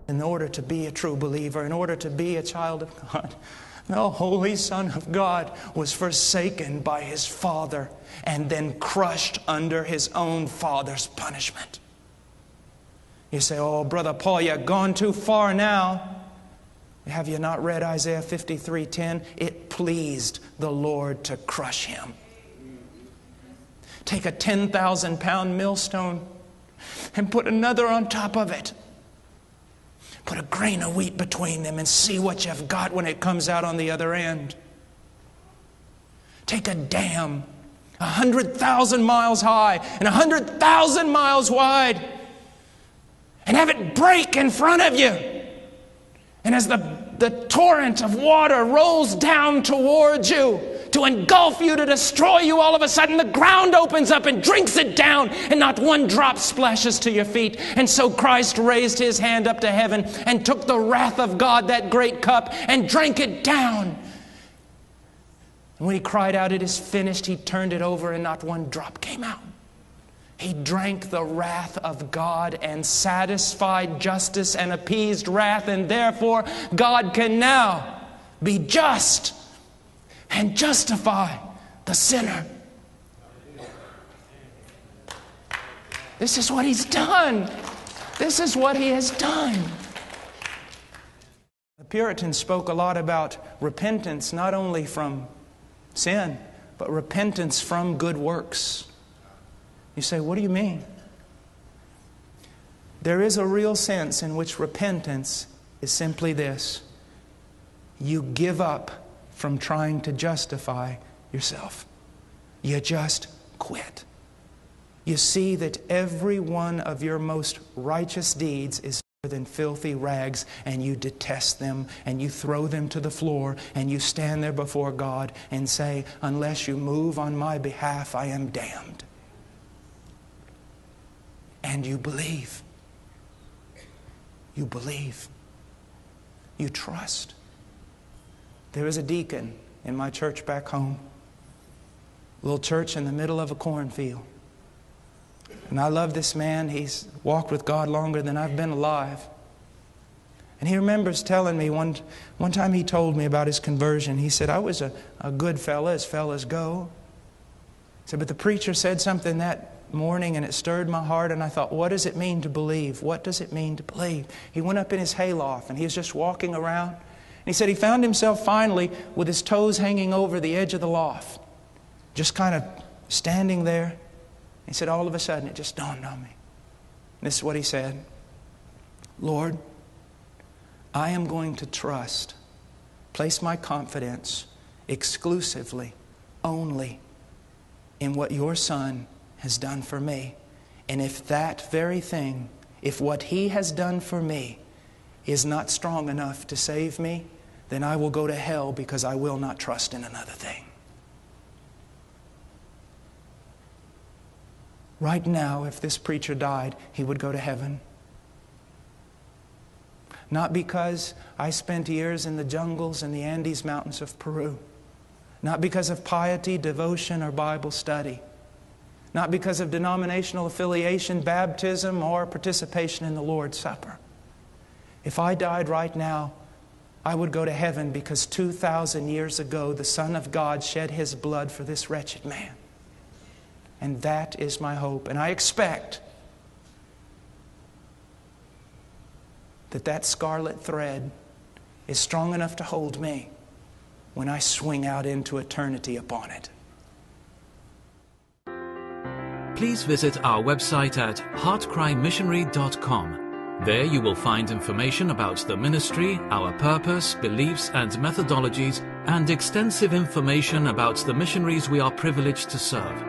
in order to be a true believer, in order to be a child of God. The Holy Son of God was forsaken by His Father and then crushed under His own Father's punishment. You say, oh, Brother Paul, you've gone too far now. Have you not read Isaiah 53:10? It pleased the Lord to crush Him. Take a 10,000-pound millstone and put another on top of it. Put a grain of wheat between them and see what you've got when it comes out on the other end. Take a dam 100,000 miles high and 100,000 miles wide and have it break in front of you. And as the torrent of water rolls down towards you to engulf you, to destroy you, all of a sudden the ground opens up and drinks it down, and not one drop splashes to your feet. And so Christ raised His hand up to heaven and took the wrath of God, that great cup, and drank it down. And when He cried out, "It is finished," He turned it over and not one drop came out. He drank the wrath of God and satisfied justice and appeased wrath, and therefore God can now be just and justify the sinner. This is what He's done. This is what He has done. The Puritans spoke a lot about repentance, not only from sin, but repentance from good works. You say, what do you mean? There is a real sense in which repentance is simply this: you give up from trying to justify yourself. You just quit. You see that every one of your most righteous deeds is better than filthy rags, and you detest them, and you throw them to the floor, and you stand there before God and say, unless you move on my behalf, I am damned. And you believe. You believe. You trust. There is a deacon in my church back home. Little church in the middle of a cornfield. And I love this man. He's walked with God longer than I've been alive. And he remembers telling me one time he told me about his conversion. He said, I was a good fella as fellas go. He said, but the preacher said something that morning and it stirred my heart, and I thought, what does it mean to believe? What does it mean to believe? He went up in his hayloft and he was just walking around. And he said he found himself finally with his toes hanging over the edge of the loft, just kind of standing there. He said, all of a sudden it just dawned on me. And this is what he said: Lord, I am going to trust, place my confidence exclusively, only in what your Son has done for me. And if that very thing, if what He has done for me is not strong enough to save me, then I will go to hell, because I will not trust in another thing. Right now, if this preacher died, he would go to heaven. Not because I spent years in the jungles and the Andes Mountains of Peru. Not because of piety, devotion, or Bible study. Not because of denominational affiliation, baptism, or participation in the Lord's Supper. If I died right now, I would go to heaven because 2,000 years ago, the Son of God shed His blood for this wretched man. And that is my hope. And I expect that scarlet thread is strong enough to hold me when I swing out into eternity upon it. Please visit our website at heartcrymissionary.com. There you will find information about the ministry, our purpose, beliefs and methodologies, and extensive information about the missionaries we are privileged to serve.